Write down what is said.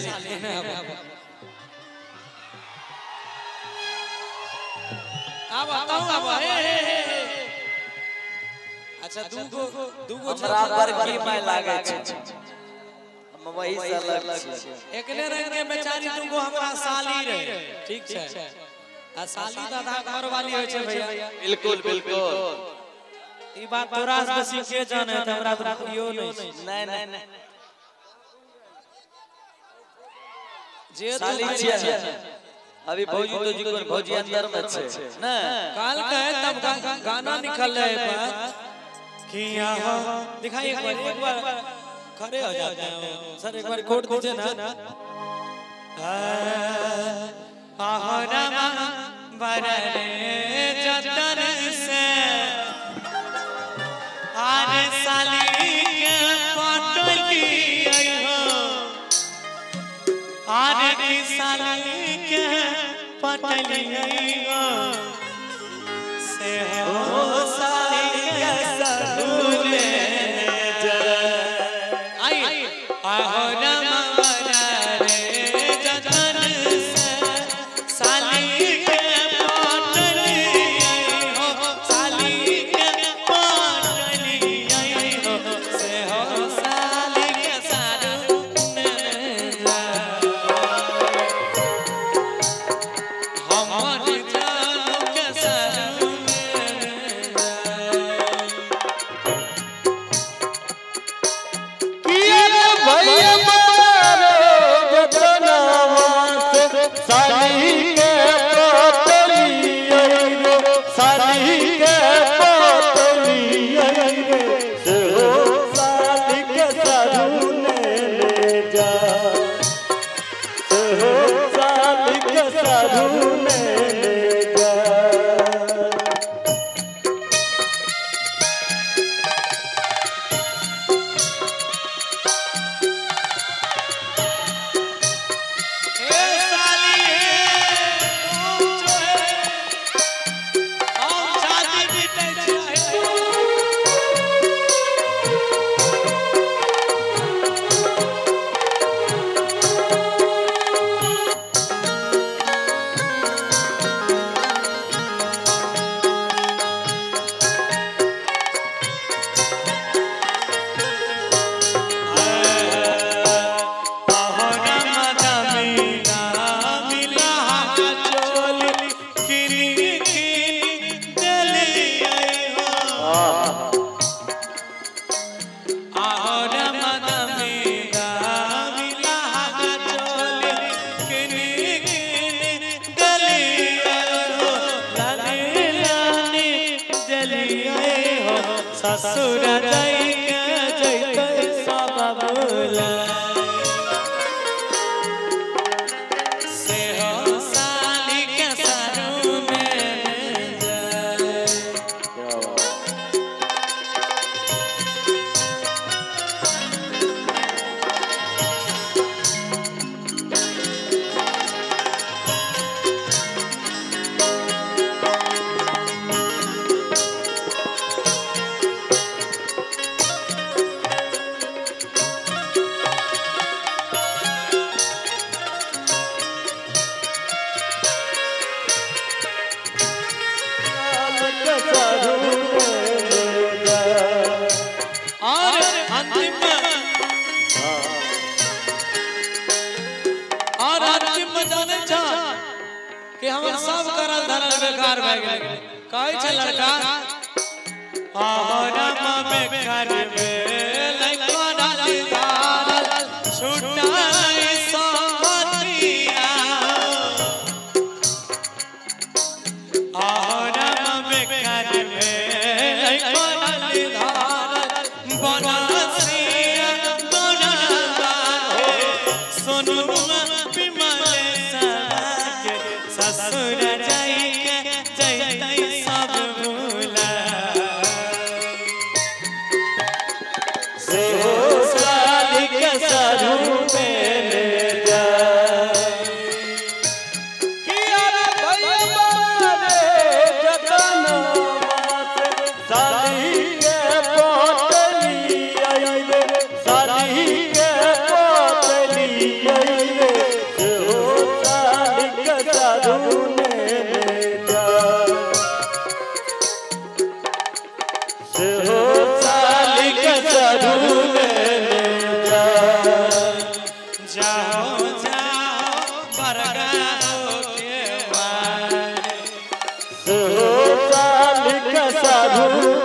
साले अब बताओ अब अच्छा दूगो बराबर की माय लागे छै हम वही से अलग छी एकने रंग के बेचारी दूगो हमरा साली रहे ठीक छै आ साली दादा घर वाली होय छै भैया बिल्कुल बिल्कुल ई बात तोरा से बेसी के जाने त हमरा तो कियो नहीं नहीं जे साली छियै अभी भौजी तो जी कोन भौजी अंदर में छै ना काल कहे तब गाना निकल रहे पर कि यहाँ दिखाइए एक बार खड़े हो जाते हैं सर एक बार कोड दीजिए ना आहोरमा बररे जतन से आरे साली के पटली हो आरे की साली के पटली हो से हो साली के सरूले आहोरमा बररे जतन से साली के पटली हो साली के पटली हो से हो साली के सरूले हमर जान के सरूले भैया मारे जतनावा से साली के पटली रे साली के पटली रे से हो साली के सरूने ले जा से हो साली के सरूने ले जा ससुर जाई के जइते सब बोला से हो साली के सरू में जाए और अंतिम में जाने छ कि हमर सब करल धरल बेकार भए गेल कहै छै लड़का आहोरमा बेकार भेल कोडाली धारल छुटाई साथिया आहोरमा बेकार भेल कोडाली धारल बनसिया बनवा सोनू ससुर जाई के जइते सब भूला से हो साली के सरू में ले जा कि अरे भैया मारे जतनावा से साली के पटली रे साली के पटली से हो साली का साधु